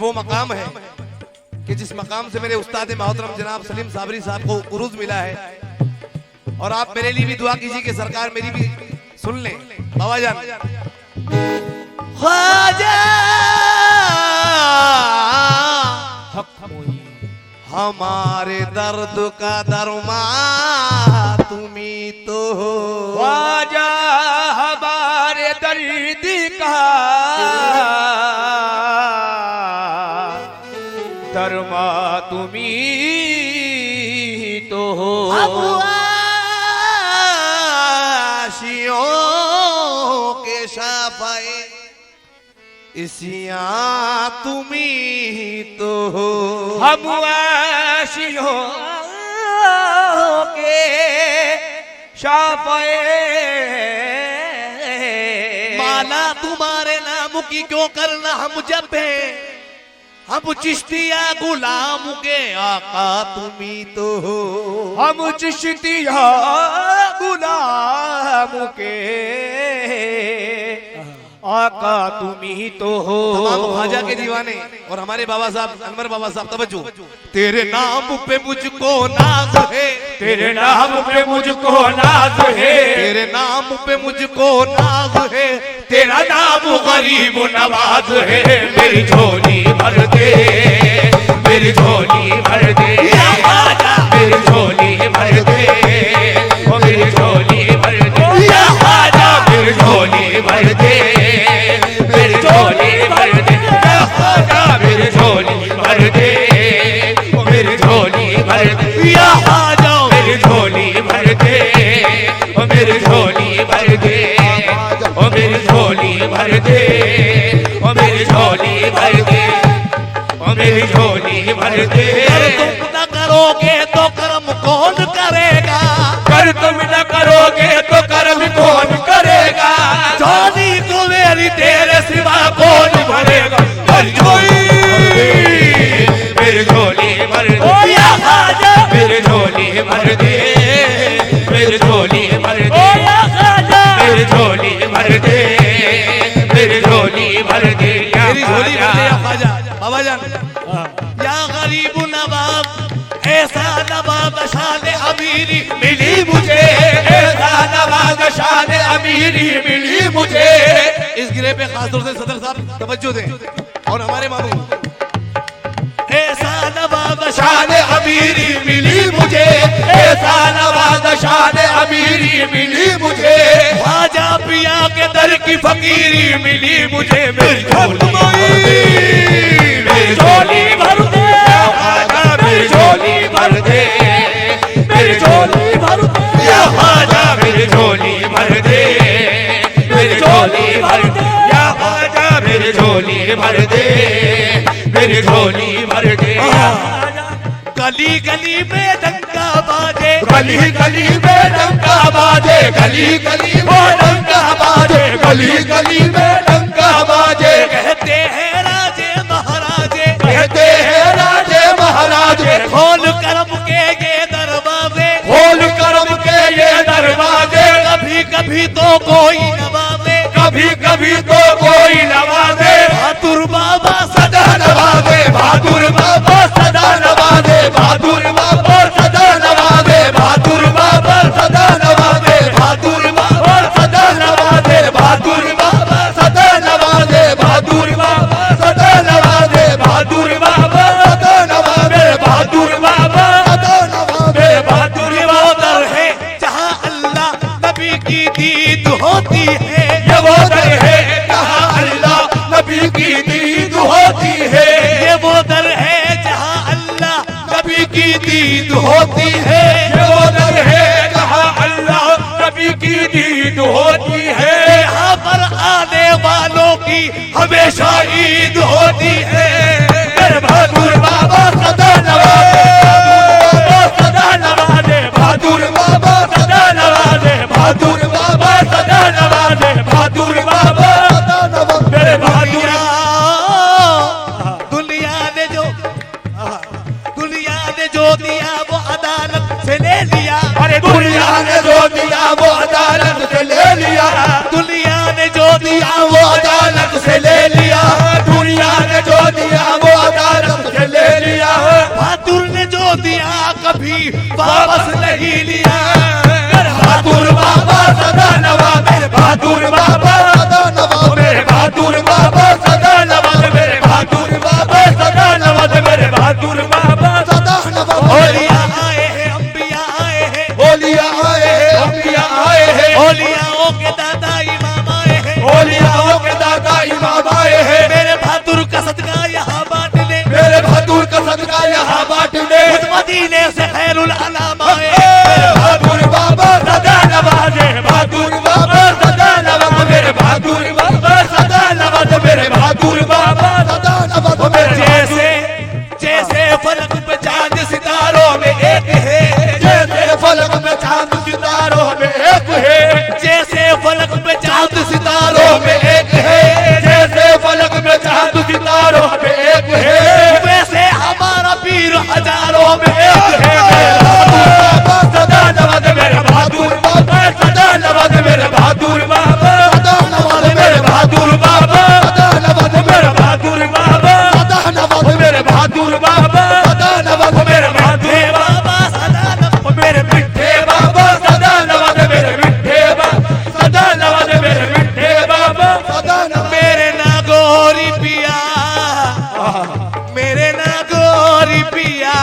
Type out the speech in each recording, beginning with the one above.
वो मकाम है कि जिस मकाम से मेरे उस्ताद मोहतरम जनाब सलीम साबरी साहब को उरूज मिला है। और आप मेरे लिए भी दुआ कीजिए कि सरकार मेरी भी सुन ले। बाबा जान ख्वाजा हमारे दर्द का दरमा तुम्ही तो हो। ख्वाजा हमारे दर्द का दरमा तुम्ही तो हो। के शाफाए इसिया तुम्ही तो हो। हम आशियों के शाफाए माला तुम्हारे नाम की क्यों करना हम जब है, हम चिश्तिया गुलाम के आका तुम्ही तो हो। हम चिश्तिया गुलाम के आका तुम्ही तो हो। तमाम ख्वाजा के दीवाने और हमारे बाबा साहब अनवर बाबा साहब तवज्जो। तेरे नाम पे मुझको नाज है, तेरे नाम पे मुझको नाज है, तेरे नाम पे मुझको नाज है, तेरा नाम गरीब नवाज है। मेरी झोली भर दे, मेरी झोली भर दे, मेरी झोली भर दे, मेरी झोली भर दे, मेरी झोली भर दे, मेरी झोली भर दे, मेरी झोली भर दे, मेरी झोली भर दे, मेरी झोली भर दे, मेरी झोली भर दे, मेरी झोली भर दे, मेरी झोली भर दे, मेरी झोली भर दे। तुम न करोगे तो कर्म कौन करेगा, कर तुम न करोगे तो कर्म कौन करेगा। झोली को मेरी तेरे सिवा कौन भरेगा। मेरी झोली भर दे, मेरी झोली भर दे, मेरी झोली भर दे, मेरी झोली भर दे, मेरी झोली भर दे, मेरी झोली भर दे। ख्वाजा बाबा जान या गरीब नवाब ऐसा नवाब शान अमीरी मिली मुझे, ऐसा नवाज शान अमीरी मिली मुझे। इस गिरे पे खासतौर से सदर साहब तवज्जो दें और हमारे मामू ऐसा नवाब शान अमीरी मिली मुझे, ऐसा नवाज शान अमीरी मिली मुझे। ख्वाजा पिया के दर की फकीरी मिली मुझे। मेरी झोली भर दे, मेरी झोली भर दे, मेरी झोली भर दे, या ख्वाजा मेरी झोली भर दे, मेरी झोली भर दे, या ख्वाजा मेरी झोली भर दे, मेरी झोली भर दे। गली गली में डंका बाजे, गली गली में डंका बाजे, गली गली में डंका बाजे, गली गली में डंका बाजे। कहते हैं राजे महाराजे, कहते हैं राजे महाराजे, खोल करम के ये दरवाजे, खोल करम के ये दरवाजे। कभी कभी तो कोई नवाजे, कभी कभी तो कोई नवाजे। बहादुर बाबा सदा नवाजे, बहादुर बाबा सदा नवाजे, बहादुर बाबा सदा नवाजे, बहादुर बाबा सदा नवाजे, बहादुर बाबा सदा नवाजे, बहादुर बाबा सदा नवाजे, बहादुर बाबा सदा नवाजे, बहादुर बाबा सदा नवाजे, बहादुर बाबा सदा नवाजे, बहादुर वो दर है जहाँ अल्लाह नबी की दीद होती है। ये वो दर है जहाँ अल्लाह नबी की दीद होती है। ये वो दर है जहाँ अल्लाह नबी की दीद होती है। ये वो दर है जहाँ अल्लाह नबी की दीद होती है। यहाँ पर आने वालों की हमेशा ईद होती है। मेरे बहादुर बाबा सदा नवाजे, सदा नवाजे, बहादुर बाबा सदा नवाजे, बहादुर बाबा सदा नवाजे, बहादुर बाबा सदा नवाजे। मेरे बहादुर दुनिया ने जो दिया वो अदालत से ले लिया। अरे दुनिया ने जो दिया वो अदालत से ले लिया। दुनिया ने जो दिया वो अदालत से ले लिया। दुनिया ने जो दिया वो बाबा सदा नवाज मेरे बहादुर बाबा सदा नवाज मेरे बहादुर बाबा सदा नवाज मेरे बहादुर बाबा सदा नवाज औलिया आए हैं, अंबिया आए हैं, ओलिया आए हैं अंबिया आए हैं औलियाओं के दादा इमाम आए हैं, औलियाओं के दादा इमाम आए हैं मेरे बहादुर का सदका यहाँ बांटने, मेरे बहादुर का सदका यहाँ बांटने उस मदीने से खैरुल अनाम आए मेरे बहादुर बाबा सदा नवाजे बहादुर बाबा सदा नवाज मेरे बहादुर बाबा सदा नवाज मेरे बहादुर बाबा सदा नवाज मेरे जैसे जैसे फलक पे चांद सितारों में एक है, जैसे फलक में चांद सितारों में एक है जैसे फलक पे चांद सितारों सितारों में एक है जैसे फलक में चांद सितारों में एक है वैसे हमारा पीर हजारों में एक है। बाबा सदा नवाज मेरे बहादुर बाबा सदा नवाज मेरे बहादुर बाबा सदा नवाज मेरे बहादुर बाबा सदा नवाज मेरे बहादुर बाबा सदा नवाज मेरे बहादुर बाबा सदा नवाज मेरे बहादुर बाबा सदा नवाज मेरे मिठे बाबा सदा नवाज मेरे मिठे बाबा सदा नवाज मेरे मिठे बाबा सदा नवाज मेरे नागोरी पिया, मेरे नागोरी पिया,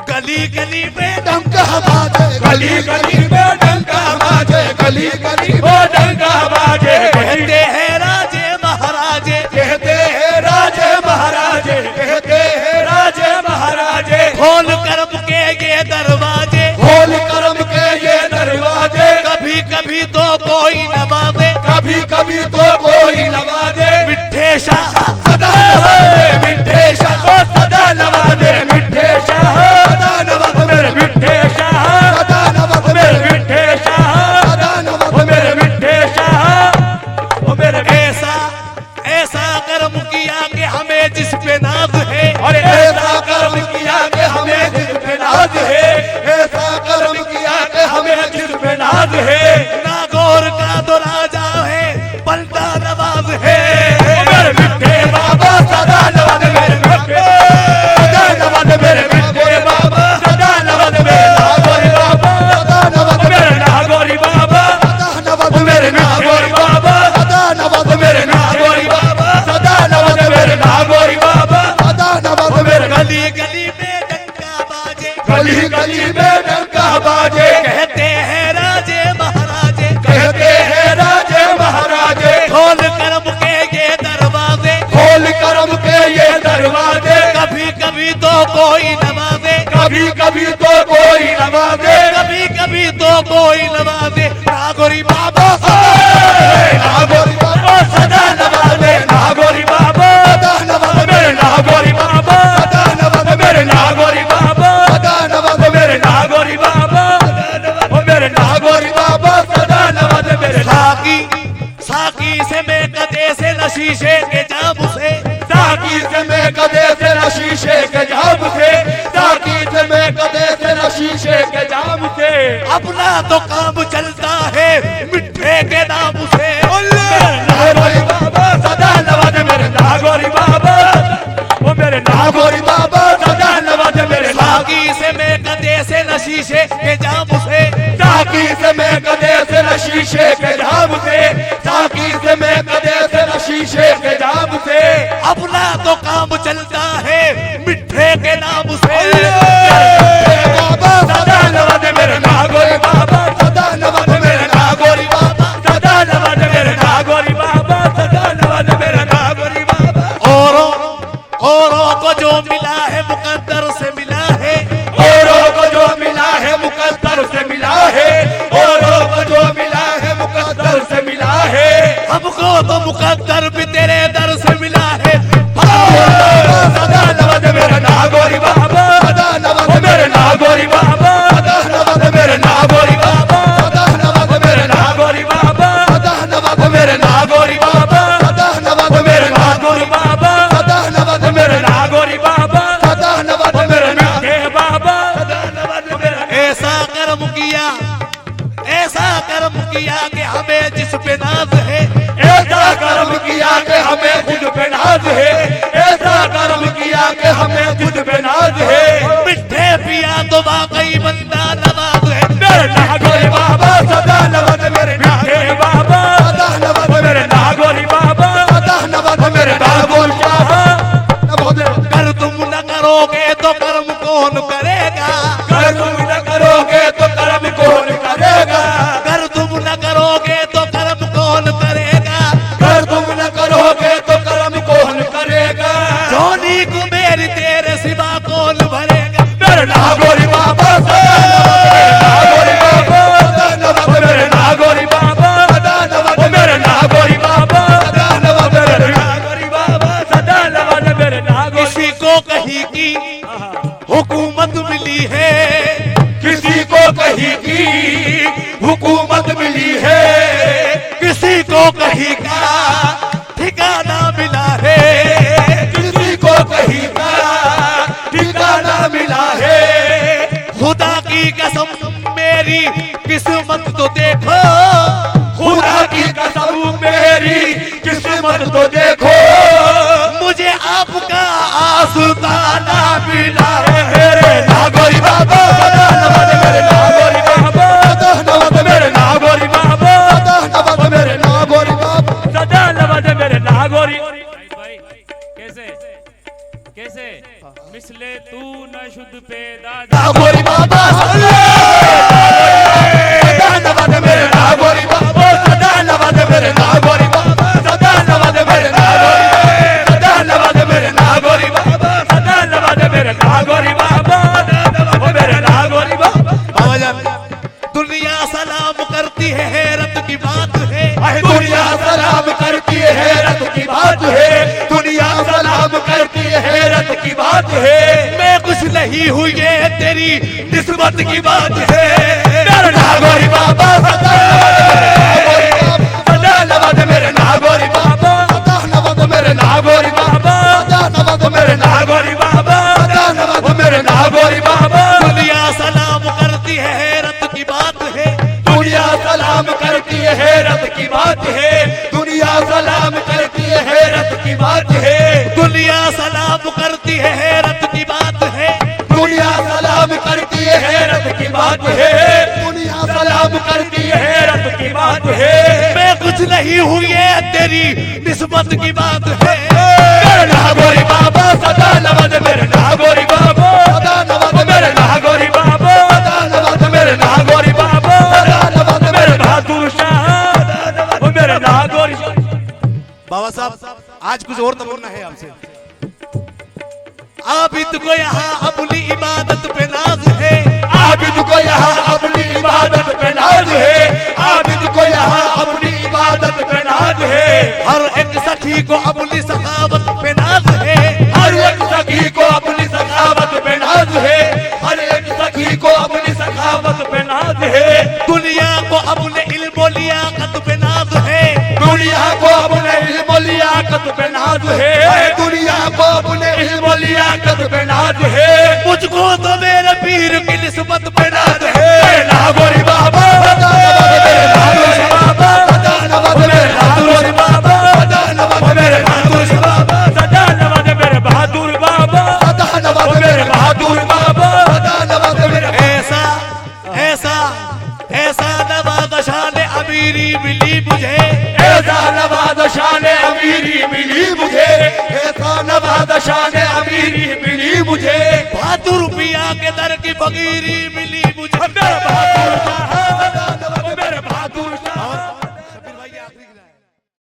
गली गली में डंका बाजे गली गली में डंका बाजे गली गली में डंका बाजे कहते हैं राजे महाराजे, कहते हैं राजे महाराजे कहते हैं राजे महाराजे खोल करम के ये दरवाजे, खोल करम के ये दरवाजे कभी कभी तो कोई नवाजे, कभी कभी तो कोई नवाजे मिठे शाह सदा नवाजे मिठे शाह ओ सदा नवाजे मिठे शाह सदा नवाज मेरे मिठे शाह सदा नवाज मेरे मिठे शाह सदा नवाज ओ मेरे मिठे शाह ओ मेरे ऐसा ऐसा कर्म किया कि हमें जिस पे नाज है, और ऐसा कर्म किया कि हमें जिस पे नाज है ऐसा कर्म किया कि हमें जिस पे नाज है नागौर का तो राजा है, बंदा नवाज है। ओ मेरे मिठे बाबा सदा नवाज मेरे मिठे सदा नवाज मेरे मिठे बाबा सदा नवाज मेरे नागोरी बाबा सदा नवाज मेरे नागोरी बाबा सदा नवाज मेरे नागोरी बाबा सदा नवाज मेरे नागोरी बाबा सदा नवाज मेरे नागोरी बाबा सदा नवाज मेरे गली गली में डंका बाजे, गली गली में डंका बाजे कहते हैं राजे महाराजे, कहते हैं राजे महाराजे खोल करम के ये दरवाजे, खोल करम के ये दरवाजे कभी कभी तो कोई नवाजे, कभी कभी तो कोई नवाजे कभी कभी तो कोई नवाजे, नागौरी बाबा नागोरी बाबा सदा नवाजे नागोरी बाबा सदा नवाज मेरे नागोरी बाबा सदा नवाज मेरे नागोरी बाबा सदा नवाज मेरे नागोरी बाबा मेरे नागोरी बाबा सदा नवाज मेरे साकी साकी से मैं कदे से नशीशे के जाम से, साकी से मैं कदे से न शीशे के जाम से साकी से मैं कदे से न शीशे के जाम से अपना तो काम चलता है मिठे के नाम से। नागोरी बाबा सदा नवाज मेरे नागोरी बाबा वो मेरे नागोरी बाबा सदा नवाज मेरे साकी से मैं कदे से नशीशे के जाम से, साकी से मैं कदे से न शीशे के जाम से साकी से मैं कदे से न शीशे के जाम से अपना तो काम चलता है मिठे के नाम से। बाबा सदा नवाज मेरे नागोरी बाबा सदा नवाज मेरे नागोरी बाबा सदा नवाज मेरे नागोरी बाबा सदा नवाज मेरे नागोरी बाबा औरों को जो मिला है मुकद्दर से मिला है, औरों को जो मिला है मुकद्दर से मिला है औरों को जो मिला है मुकद्दर से मिला है हमको तो मुकद्दर भी तेरे दर से मिला है। सदा नवाज मेरे नागोरी बाबा सदा नवाज मेरे नागोरी बाबा सदा नवाज मेरे नागोरी बाबा सदा नवाज मेरे नागोरी बाबा सदा नवाज मेरे नागोरी बाबा सदा नवाज मेरे नागोरी बाबा सदा नवाज मेरे नागोरी बाबा सदा नवाज मेरे नागे बाबा ऐसा कर्म किया, ऐसा कर्म किया कि हमें जिस पे नाज है, ऐसा कर्म किया कि हमें खुद पे नाज है ऐसा कर्म किया कि हमें खुद पे नाज है मिठे पिया तो वाकई बंदा नवाज है। मेरे नागोरी बाबा सदा नवाज मेरे नागे बाबा कहीं की हुकूमत मिली है, किसी को कहीं का ठिकाना मिला है, किसी को कहीं का ठिकाना मिला है। खुदा की कसम मेरी किस्मत तो देखो, खुदा की कसम मेरी किस्मत तो देखो, मुझे आपका आस्ताना मिला है। मेरे नागोरी बाबा मेरे नागोरी बाबा मेरे नागोरी बाबा मेरे नागोरी बाबा सदा नवाज मेरे नागोरी। भाई कैसे कैसे मिसले तू न शुद्ध पैदा नागोरी बाबा सदा नवाज मेरे नागोरी बाबा सदा नवाज मेरे नागोरी बाबा सदा नवाज मेरे नागोरी सदा नवाज मेरे नागोरी बाबा सदा नवाज मेरे नागोरी बाबा मेरे नागोरी बाबा। बाबा जान, दुनिया सलाम करती है, हैरत की बात है। दुनिया सलाम करती है, हैरत की बात है, दुनिया सलाम करती है, हैरत की बात है। मैं कुछ नहीं हुई ये तेरी निस्बत की बात है। मेरे नागोरी बाबा सदा नवाज मेरे नागोरी बाबा सदा नवाज मेरे नागोरी बाबा सदा नवाज मेरे नागोरी बाबा सदा नवाज मेरे नागोरी बाबा। दुनिया सलाम करती है, हैरत की बात है। दुनिया सलाम करती है, हैरत की बात है, दुनिया सलाम करती है, हैरत की बात है, दुनिया सलाम करती है, हैरत की बात है। दुनिया सलाम करती है, हैरत की बात है, दुनिया सलाम करती है, हैरत की बात है। मैं कुछ नहीं हुई ये तेरी निस्बत की बात है। मेरे नागोरी बाबा सदा नवाज मेरे नागोरी बाबा सदा नवाज मेरे नागोरी बाबा सदा नवाज मेरे नागोरी बाबा सदा नवाज मेरे बहादुर शाह मेरे नागोरी। बाबा साहब, आज कुछ और तमन्ना है आपसे। आबिद को यहाँ अपनी इबादत पे नाज है, आबिद को यहाँ अपनी इबादत पे नाज है, आबिद को यहाँ अपनी इबादत पे नाज है। हर एक सखी को अपनी सखावत पे नाज है, हर एक सखी को अपनी सखावत पे नाज है, हर एक सखी को अपनी सखावत पे नाज है। दुनिया को अपने इल्म लियाकत पे नाज है, दुनिया को अपने इल्म लियाकत पे नाज है, दुनिया को अपने इल्म लियाकत पे नाज है। मुझको तो मेरे पीर की निस्बत पे नाज है। नागोरी बाबा सदा नवाज मेरे नागोरी बाबा सदा नवाज मेरे नागोरी बाबा सदा नवाज मेरे नागोरी बाबा सदा नवाज मेरे बहादुर बाबा सदा नवाज मेरे बहादुर बाबा सदा नवाज मेरे। ऐसा ऐसा ऐसा नवाज शान अमीरी मिली मुझे, ऐसा नवाज शान अमीरी मिली मुझे, ऐसा नवाज शान अमीरी मिली मुझे। बहादुर पिया के दर की फकीरी मिली मुझे। मेरा बहादुर